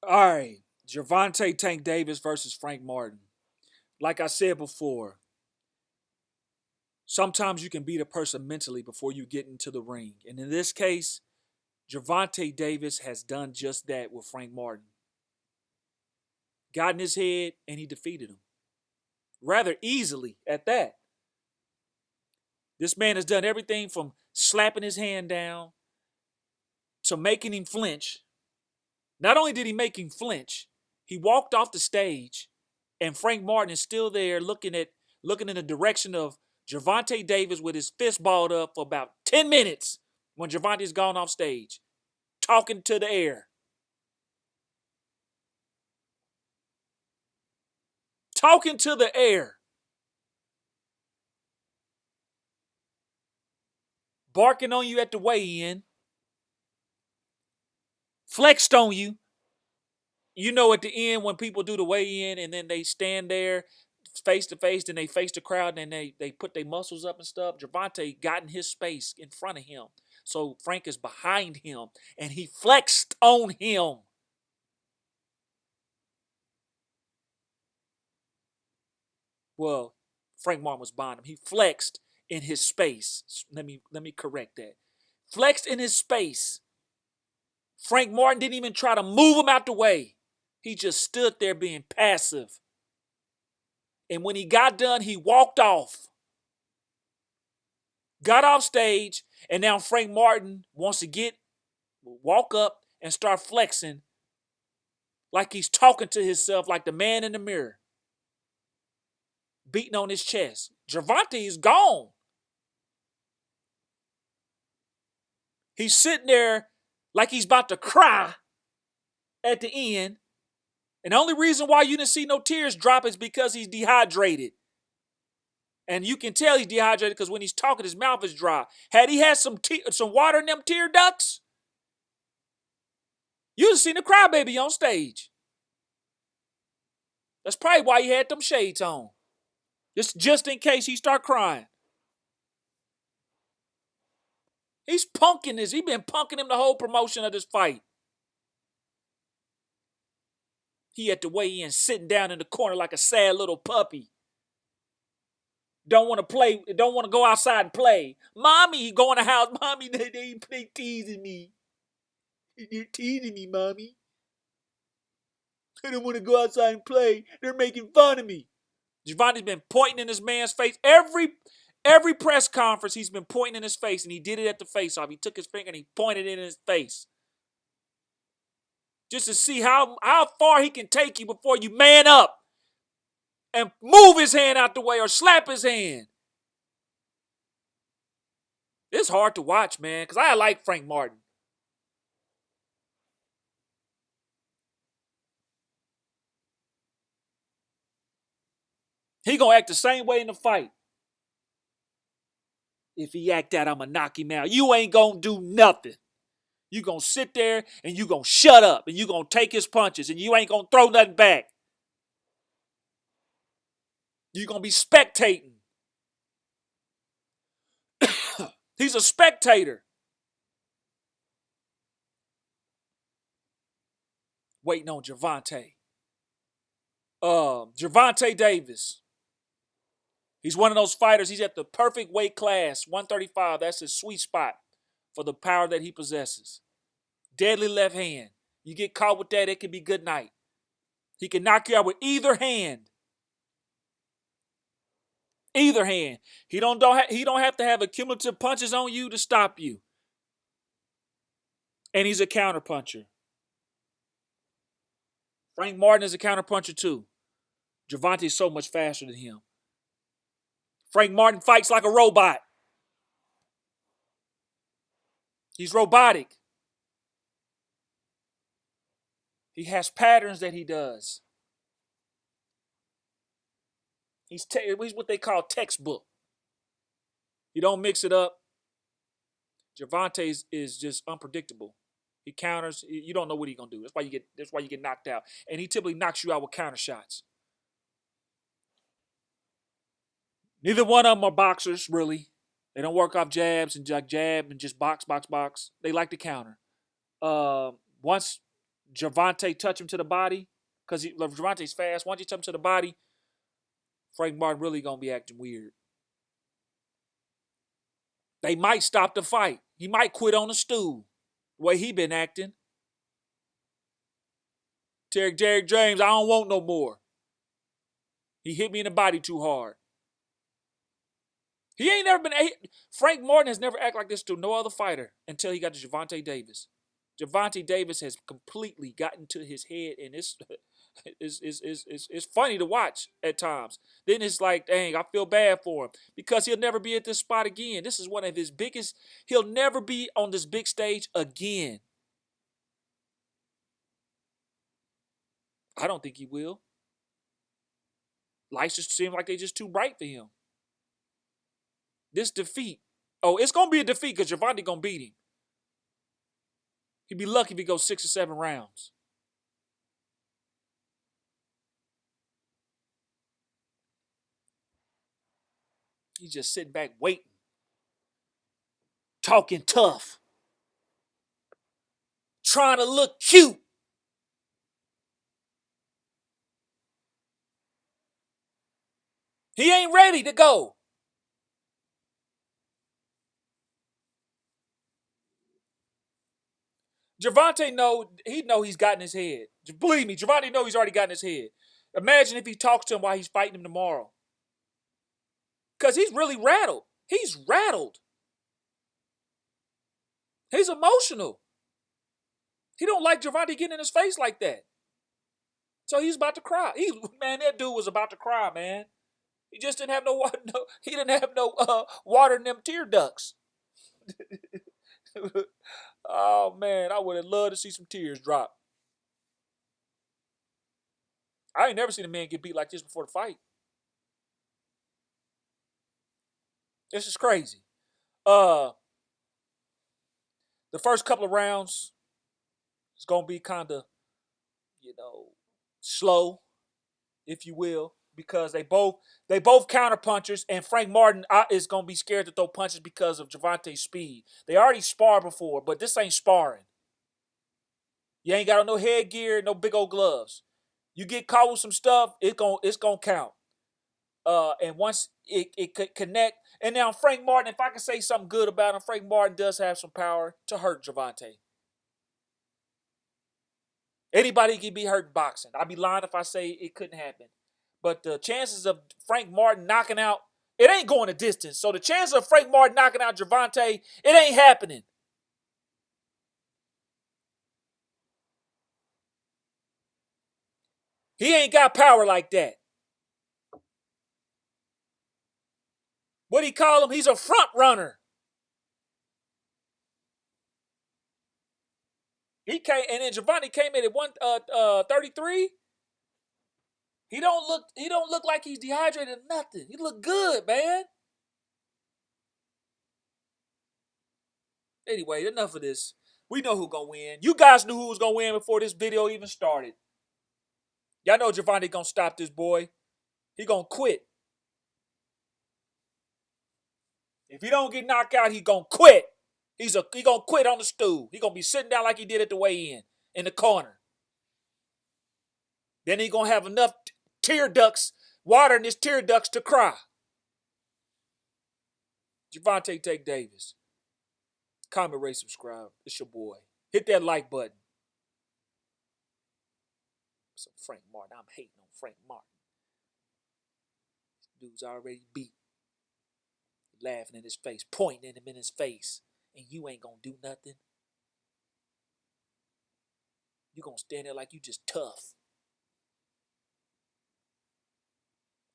All right. Gervonta Tank Davis versus Frank Martin. Like I said before, sometimes you can beat a person mentally before you get into the ring. And in this case, Gervonta Davis has done just that with Frank Martin. Got in his head and he defeated him. Rather easily at that. This man has done everything from slapping his hand down to making him flinch. Not only did he make him flinch, he walked off the stage, and Frank Martin is still there looking in the direction of Gervonta Davis with his fist balled up for about 10 minutes when Gervonta's gone off stage, talking to the air. Talking to the air. Barking on you at the weigh-in. Flexed on you. You know, at the end when people do the weigh-in and then they stand there face to face, and they face the crowd and they put their muscles up and stuff. Gervonta got in his space in front of him. So Frank is behind him and he flexed on him. Well, Frank Martin was behind him. He flexed in his space. Let me correct that. Flexed in his space. Frank Martin didn't even try to move him out the way. He just stood there being passive. And when he got done, he walked off. Got off stage, and now Frank Martin wants to walk up and start flexing like he's talking to himself, like the man in the mirror, beating on his chest. Gervonta is gone. He's sitting there like he's about to cry at the end. And the only reason why you didn't see no tears drop is because he's dehydrated. And you can tell he's dehydrated because when he's talking, his mouth is dry. Had he had some water in them tear ducts, you'd have seen a crybaby on stage. That's probably why he had them shades on. Just in case he start crying. He's punking this. He's been punking him the whole promotion of this fight. He had to weigh in, sitting down in the corner like a sad little puppy. Don't want to play, don't want to go outside and play. Mommy, go in the house. Mommy, they teasing me. They're teasing me, Mommy. I don't want to go outside and play. They're making fun of me. Gervonta's been pointing in this man's face. Every press conference, he's been pointing in his face, and he did it at the face-off. He took his finger and he pointed it in his face. Just to see how far he can take you before you man up and move his hand out the way or slap his hand. It's hard to watch, man, because I like Frank Martin. He gonna act the same way in the fight. If he act out, I'ma knock him out. You ain't gonna do nothing. You gonna sit there and you gonna shut up and you gonna take his punches and you ain't gonna throw nothing back. You gonna be spectating. He's a spectator. Waiting on Gervonta. Gervonta Davis. He's one of those fighters. He's at the perfect weight class, 135. That's his sweet spot for the power that he possesses. Deadly left hand. You get caught with that, it could be good night. He can knock you out with either hand. Either hand. He don't have to have accumulative punches on you to stop you. And he's a counterpuncher. Frank Martin is a counterpuncher too. Gervonta is so much faster than him. Frank Martin fights like a robot. He's robotic. He has patterns that he does. He's what they call textbook. You don't mix it up. Gervonta is just unpredictable. He counters. You don't know what he's gonna do. That's why you get knocked out. And he typically knocks you out with counter shots. Neither one of them are boxers, really. They don't work off jabs and jab and just box. They like to counter. Once Gervonta touch him to the body, because Gervonta's fast. Once you touch him to the body, Frank Martin really gonna be acting weird. They might stop the fight. He might quit on the stool. The way he been acting. Derek James, I don't want no more. He hit me in the body too hard. He ain't never been. Frank Martin has never acted like this to no other fighter until he got to Gervonta Davis. Gervonta Davis has completely gotten to his head, and it's funny to watch at times. Then it's like, dang, I feel bad for him because he'll never be at this spot again. This is one of his biggest. He'll never be on this big stage again. I don't think he will. Lights just seem like they just too bright for him. This defeat. Oh, it's going to be a defeat because Gervonta going to beat him. He'd be lucky if he goes 6 or 7 rounds. He's just sitting back waiting. Talking tough. Trying to look cute. He ain't ready to go. Gervonta know he's gotten his head. Believe me, Gervonta know he's already gotten his head. Imagine if he talks to him while he's fighting him tomorrow. Because he's really rattled. He's rattled. He's emotional. He don't like Gervonta getting in his face like that. So he's about to cry. Man, that dude was about to cry, man. He just didn't have no he didn't have no water in them tear ducts. Oh man, I would have loved to see some tears drop. I ain't never seen a man get beat like this before the fight. This is crazy. The first couple of rounds is gonna be kind of, slow, if you will, because they both counter punchers, and Frank Martin is gonna be scared to throw punches because of Gervonta's speed. They already sparred before, but this ain't sparring. You ain't got no headgear, no big old gloves. You get caught with some stuff, it's gonna count. And once it could connect, and now Frank Martin, if I can say something good about him, Frank Martin does have some power to hurt Gervonta. Anybody can be hurt in boxing. I'd be lying if I say it couldn't happen. But the chances of Frank Martin knocking out, it ain't going a distance. So the chances of Frank Martin knocking out Gervonta, it ain't happening. He ain't got power like that. What do you call him? He's a front runner. He came, and then Gervonta came in at 133. He don't look like he's dehydrated or nothing. He look good, man. Anyway, enough of this. We know who's gonna win. You guys knew who was gonna win before this video even started. Y'all know Gervonta gonna stop this boy. He gonna quit. If he don't get knocked out, he gonna quit. He gonna quit on the stool. He gonna be sitting down like he did at the weigh-in the corner. Then he gonna have enough tear ducts, water in his tear ducts to cry. Gervonta take Davis. Comment, rate, subscribe. It's your boy. Hit that like button. So Frank Martin, I'm hating on Frank Martin. This dude's already beat. Laughing in his face, pointing at him in his face, and you ain't gonna do nothing. You gonna stand there like you just tough.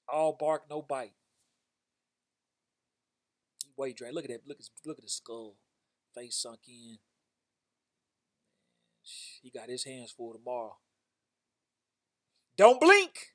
All bark, no bite. He weight drain. Look at that. Look at his skull. Face sunk in. He got his hands full tomorrow. Don't blink.